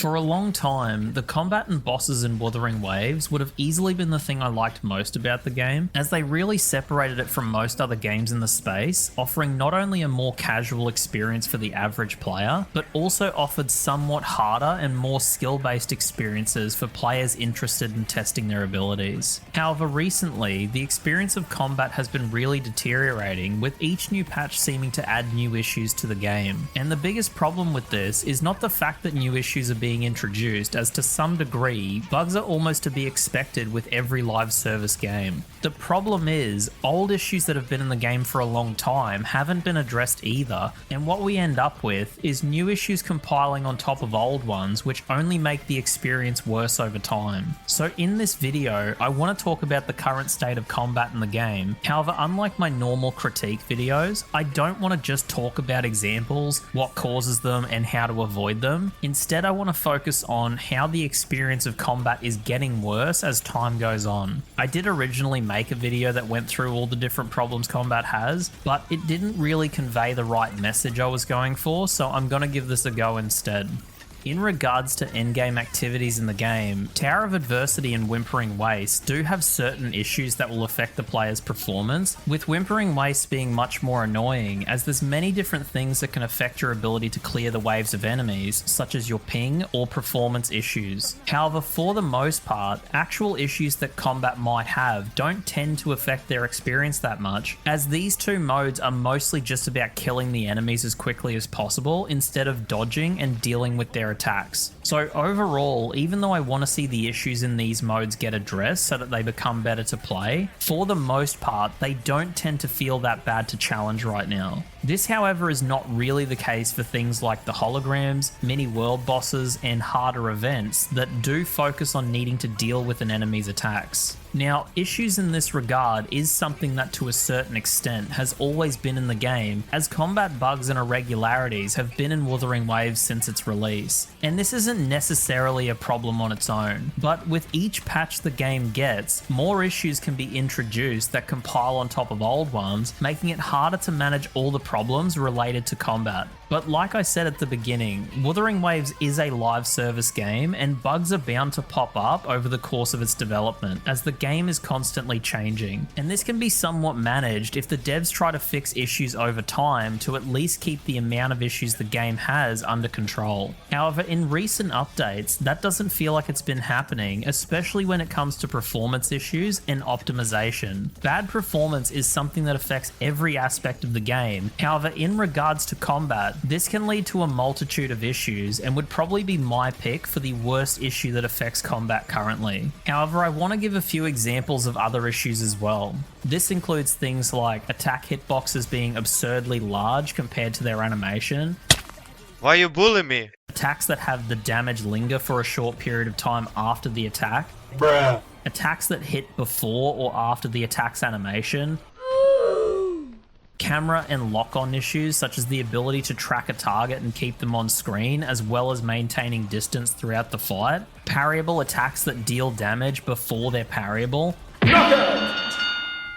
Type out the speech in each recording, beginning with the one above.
For a long time, the combat and bosses in Wuthering Waves would have easily been the thing I liked most about the game, as they really separated it from most other games in the space, offering not only a more casual experience for the average player, but also offered somewhat harder and more skill-based experiences for players interested in testing their abilities. However, recently, the experience of combat has been really deteriorating, with each new patch seeming to add new issues to the game. And the biggest problem with this is not the fact that new issues are being introduced, as to some degree, bugs are almost to be expected with every live service game. The problem is, old issues that have been in the game for a long time haven't been addressed either, and what we end up with is new issues compiling on top of old ones, which only make the experience worse over time. So in this video, I want to talk about the current state of combat in the game. However, unlike my normal critique videos, I don't want to just talk about examples, what causes them, and how to avoid them. Instead, I want to focus on how the experience of combat is getting worse as time goes on. I did originally make a video that went through all the different problems combat has, but it didn't really convey the right message I was going for, so I'm going to give this a go instead. In regards to endgame activities in the game, Tower of Adversity and Wuthering Waves do have certain issues that will affect the player's performance, with Wuthering Waves being much more annoying, as there's many different things that can affect your ability to clear the waves of enemies, such as your ping or performance issues. However, for the most part, actual issues that combat might have don't tend to affect their experience that much, as these two modes are mostly just about killing the enemies as quickly as possible instead of dodging and dealing with their attacks. So overall, even though I want to see the issues in these modes get addressed so that they become better to play, for the most part, they don't tend to feel that bad to challenge right now. This, however, is not really the case for things like the holograms, mini world bosses, and harder events that do focus on needing to deal with an enemy's attacks. Now, issues in this regard is something that to a certain extent has always been in the game, as combat bugs and irregularities have been in Wuthering Waves since its release. And this isn't necessarily a problem on its own, but with each patch the game gets, more issues can be introduced that compile on top of old ones, making it harder to manage all the problems related to combat. But like I said at the beginning, Wuthering Waves is a live service game, and bugs are bound to pop up over the course of its development, as the game is constantly changing. And this can be somewhat managed if the devs try to fix issues over time to at least keep the amount of issues the game has under control. However, in recent updates, that doesn't feel like it's been happening, especially when it comes to performance issues and optimization. Bad performance is something that affects every aspect of the game. However, in regards to combat, this can lead to a multitude of issues and would probably be my pick for the worst issue that affects combat currently. However, I want to give a few examples of other issues as well. This includes things like attack hitboxes being absurdly large compared to their animation. Why you bully me? Attacks that have the damage linger for a short period of time after the attack. Bruh. Attacks that hit before or after the attack's animation. Camera and lock-on issues, such as the ability to track a target and keep them on screen, as well as maintaining distance throughout the fight. Parryable attacks that deal damage before they're parryable.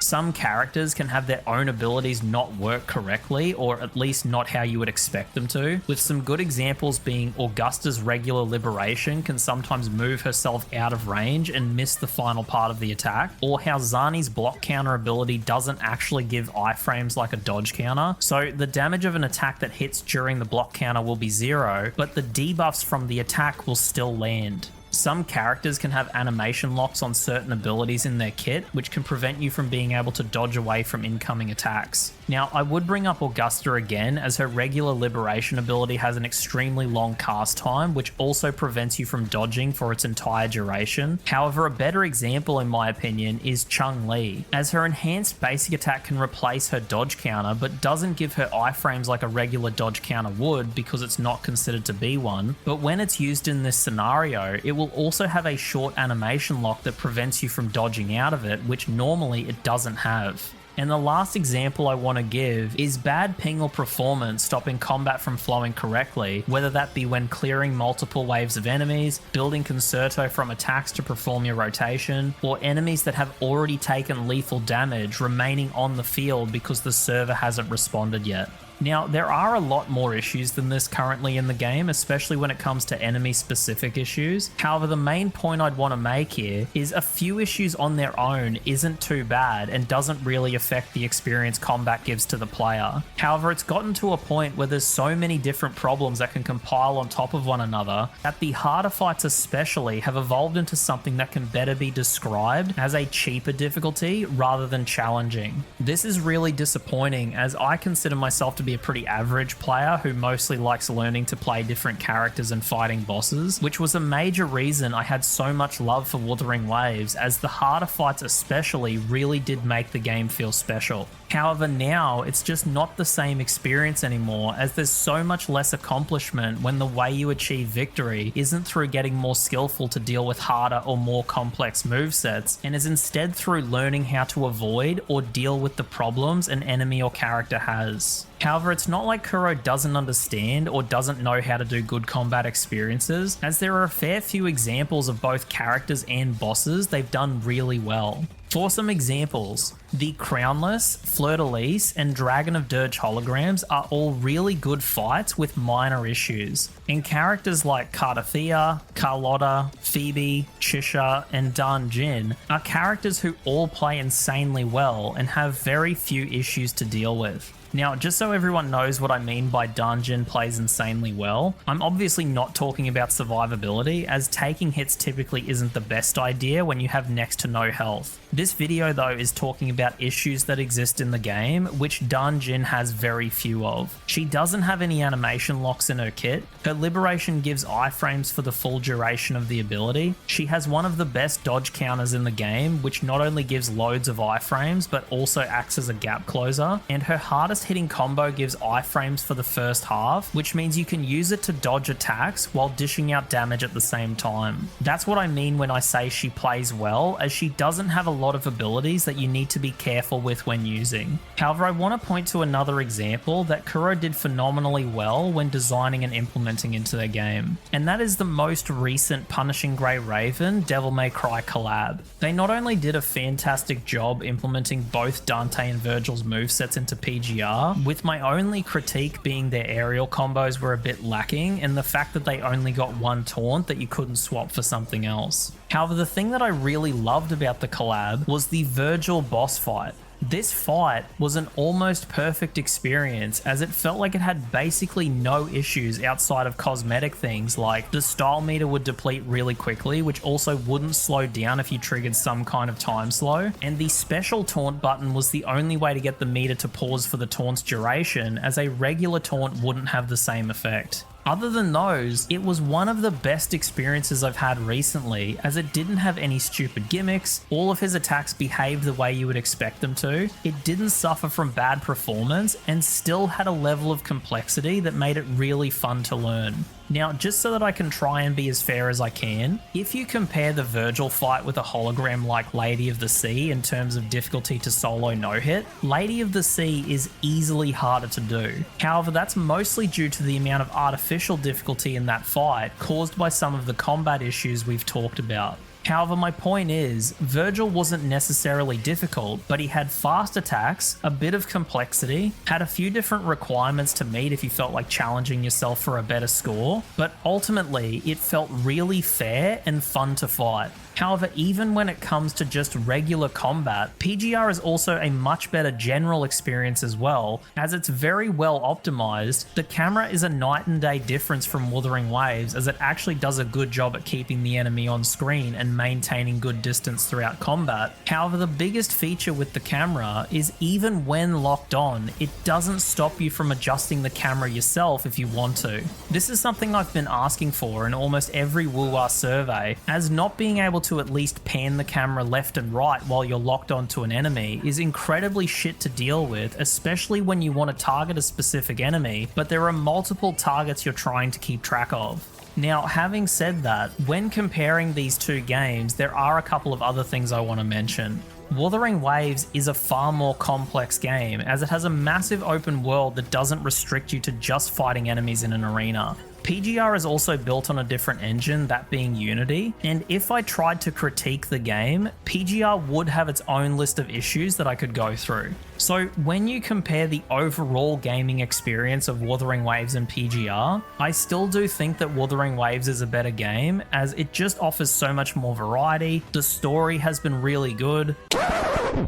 Some characters can have their own abilities not work correctly, or at least not how you would expect them to, with some good examples being Augusta's regular liberation can sometimes move herself out of range and miss the final part of the attack, or how Zani's block counter ability doesn't actually give iframes like a dodge counter, so the damage of an attack that hits during the block counter will be 0, but the debuffs from the attack will still land. Some characters can have animation locks on certain abilities in their kit, which can prevent you from being able to dodge away from incoming attacks. Now, I would bring up Augusta again, as her regular liberation ability has an extremely long cast time, which also prevents you from dodging for its entire duration. However, a better example in my opinion is Chun-Li, as her enhanced basic attack can replace her dodge counter, but doesn't give her iframes like a regular dodge counter would because it's not considered to be one. But when it's used in this scenario, it will also have a short animation lock that prevents you from dodging out of it, which normally it doesn't have. And the last example I want to give is bad ping or performance stopping combat from flowing correctly, whether that be when clearing multiple waves of enemies, building concerto from attacks to perform your rotation, or enemies that have already taken lethal damage remaining on the field because the server hasn't responded yet. Now, there are a lot more issues than this currently in the game, especially when it comes to enemy-specific issues. However, the main point I'd want to make here is a few issues on their own isn't too bad and doesn't really affect the experience combat gives to the player. However, it's gotten to a point where there's so many different problems that can compile on top of one another that the harder fights especially have evolved into something that can better be described as a cheaper difficulty rather than challenging. This is really disappointing, as I consider myself to be a pretty average player who mostly likes learning to play different characters and fighting bosses, which was a major reason I had so much love for Wuthering Waves, as the harder fights especially really did make the game feel special. However, now it's just not the same experience anymore, as there's so much less accomplishment when the way you achieve victory isn't through getting more skillful to deal with harder or more complex movesets, and is instead through learning how to avoid or deal with the problems an enemy or character has. However, it's not like Kuro doesn't understand or doesn't know how to do good combat experiences, as there are a fair few examples of both characters and bosses they've done really well. For some examples, the Crownless, Fleur-de-Lis, and Dragon of Dirge holograms are all really good fights with minor issues, and characters like Cardathea, Carlotta, Phoebe, Chisha, and Dan Jin are characters who all play insanely well and have very few issues to deal with. Now, just so everyone knows what I mean by Dungeon plays insanely well, I'm obviously not talking about survivability, as taking hits typically isn't the best idea when you have next to no health. This video though is talking about issues that exist in the game, which Dungeon has very few of. She doesn't have any animation locks in her kit, her liberation gives iframes for the full duration of the ability, she has one of the best dodge counters in the game, which not only gives loads of iframes but also acts as a gap closer, and her hardest hitting combo gives iframes for the first half, which means you can use it to dodge attacks while dishing out damage at the same time. That's what I mean when I say she plays well, as she doesn't have a lot of abilities that you need to be careful with when using. However, I want to point to another example that Kuro did phenomenally well when designing and implementing into their game, and that is the most recent Punishing Grey Raven Devil May Cry collab. They not only did a fantastic job implementing both Dante and Virgil's movesets into PGR, with my only critique being their aerial combos were a bit lacking, and the fact that they only got one taunt that you couldn't swap for something else. However, the thing that I really loved about the collab was the Virgil boss fight. This fight was an almost perfect experience, as it felt like it had basically no issues outside of cosmetic things like the style meter would deplete really quickly, which also wouldn't slow down if you triggered some kind of time slow, and the special taunt button was the only way to get the meter to pause for the taunt's duration, as a regular taunt wouldn't have the same effect. Other than those, it was one of the best experiences I've had recently, as it didn't have any stupid gimmicks, all of his attacks behaved the way you would expect them to, it didn't suffer from bad performance, and still had a level of complexity that made it really fun to learn. Now, just so that I can try and be as fair as I can, if you compare the Virgil fight with a hologram like Lady of the Sea in terms of difficulty to solo no-hit, Lady of the Sea is easily harder to do. However, that's mostly due to the amount of artificial difficulty in that fight caused by some of the combat issues we've talked about. However, my point is, Virgil wasn't necessarily difficult, but he had fast attacks, a bit of complexity, had a few different requirements to meet if you felt like challenging yourself for a better score, but ultimately it felt really fair and fun to fight. However, even when it comes to just regular combat, PGR is also a much better general experience as well, as it's very well optimized. The camera is a night and day difference from Wuthering Waves, as it actually does a good job at keeping the enemy on screen and maintaining good distance throughout combat. However, the biggest feature with the camera is even when locked on, it doesn't stop you from adjusting the camera yourself if you want to. This is something I've been asking for in almost every WuWa survey, as not being able to at least pan the camera left and right while you're locked onto an enemy is incredibly shit to deal with, especially when you want to target a specific enemy, but there are multiple targets you're trying to keep track of. Now, having said that, when comparing these two games, there are a couple of other things I want to mention. Wuthering Waves is a far more complex game, as it has a massive open world that doesn't restrict you to just fighting enemies in an arena. PGR is also built on a different engine, that being Unity, and if I tried to critique the game, PGR would have its own list of issues that I could go through. So when you compare the overall gaming experience of Wuthering Waves and PGR, I still do think that Wuthering Waves is a better game, as it just offers so much more variety, the story has been really good.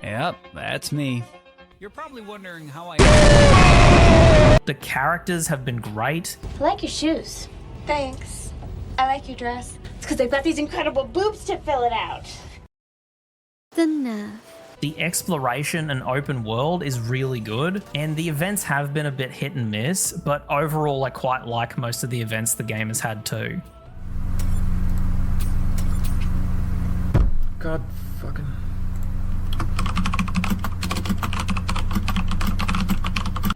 Yep, that's me. You're probably wondering how I... The characters have been great. I like your shoes. Thanks. I like your dress. It's because they've got these incredible boobs to fill it out. Enough. The exploration and open world is really good, and the events have been a bit hit and miss, but overall I quite like most of the events the game has had too. God fucking...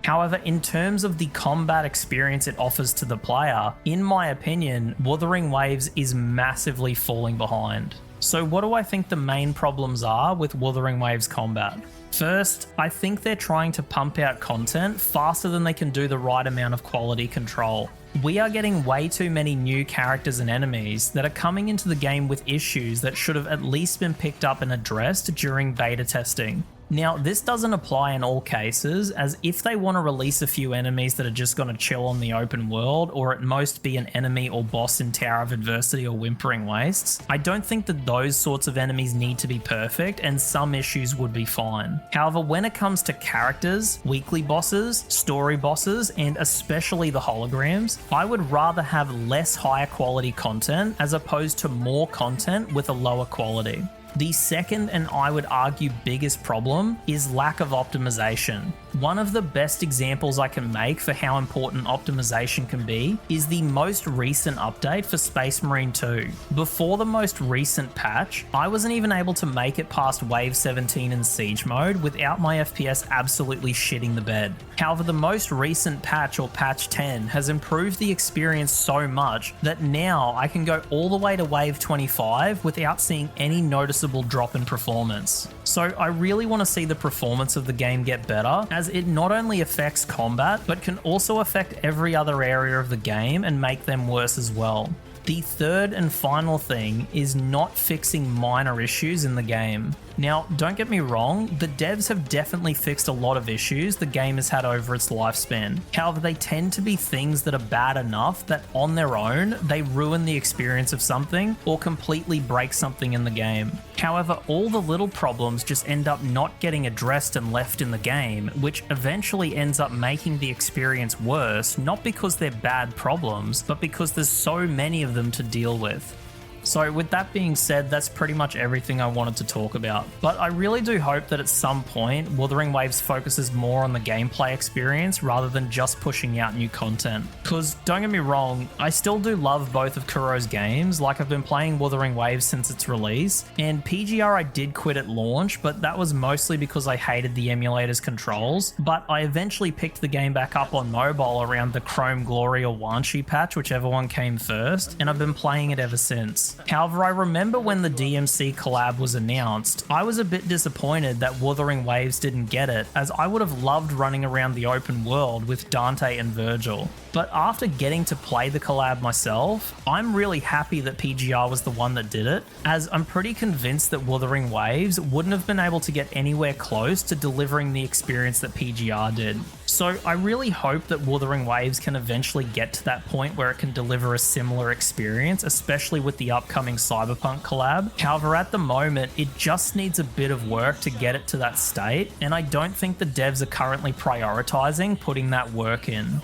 However, in terms of the combat experience it offers to the player, in my opinion, Wuthering Waves is massively falling behind. So what do I think the main problems are with Wuthering Waves combat? First, I think they're trying to pump out content faster than they can do the right amount of quality control. We are getting way too many new characters and enemies that are coming into the game with issues that should have at least been picked up and addressed during beta testing. Now, this doesn't apply in all cases, as if they want to release a few enemies that are just going to chill on the open world, or at most be an enemy or boss in Tower of Adversity or Whimpering Wastes, I don't think that those sorts of enemies need to be perfect, and some issues would be fine. However, when it comes to characters, weekly bosses, story bosses, and especially the holograms, I would rather have less higher quality content as opposed to more content with a lower quality. The second, and I would argue biggest problem, is lack of optimization. One of the best examples I can make for how important optimization can be is the most recent update for Space Marine 2. Before the most recent patch, I wasn't even able to make it past Wave 17 in Siege mode without my FPS absolutely shitting the bed. However, the most recent patch, or patch 10, has improved the experience so much that now I can go all the way to Wave 25 without seeing any noticeable drop in performance. So I really want to see the performance of the game get better, as it not only affects combat, but can also affect every other area of the game and make them worse as well. The third and final thing is not fixing minor issues in the game. Now, don't get me wrong, the devs have definitely fixed a lot of issues the game has had over its lifespan. However, they tend to be things that are bad enough that on their own, they ruin the experience of something or completely break something in the game. However, all the little problems just end up not getting addressed and left in the game, which eventually ends up making the experience worse, not because they're bad problems, but because there's so many of them to deal with. So with that being said, that's pretty much everything I wanted to talk about. But I really do hope that at some point, Wuthering Waves focuses more on the gameplay experience rather than just pushing out new content. Because don't get me wrong, I still do love both of Kuro's games, like I've been playing Wuthering Waves since its release, and PGR I did quit at launch, but that was mostly because I hated the emulator's controls, but I eventually picked the game back up on mobile around the Chrome Glory or Wanshi patch, whichever one came first, and I've been playing it ever since. However, I remember when the DMC collab was announced, I was a bit disappointed that Wuthering Waves didn't get it, as I would have loved running around the open world with Dante and Virgil. But after getting to play the collab myself, I'm really happy that PGR was the one that did it, as I'm pretty convinced that Wuthering Waves wouldn't have been able to get anywhere close to delivering the experience that PGR did. So I really hope that Wuthering Waves can eventually get to that point where it can deliver a similar experience, especially with the upcoming Cyberpunk collab. However, at the moment, it just needs a bit of work to get it to that state, and I don't think the devs are currently prioritizing putting that work in.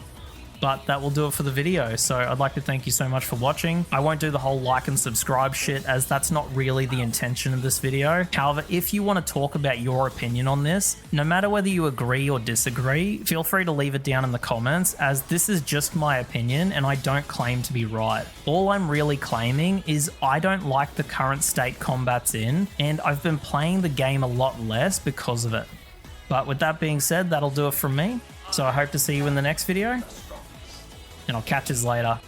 But that will do it for the video, so I'd like to thank you so much for watching. I won't do the whole like and subscribe shit, as that's not really the intention of this video. However, if you want to talk about your opinion on this, no matter whether you agree or disagree, feel free to leave it down in the comments, as this is just my opinion and I don't claim to be right. All I'm really claiming is I don't like the current state combat's in, and I've been playing the game a lot less because of it. But with that being said, that'll do it from me. So I hope to see you in the next video, and I'll catch yous later.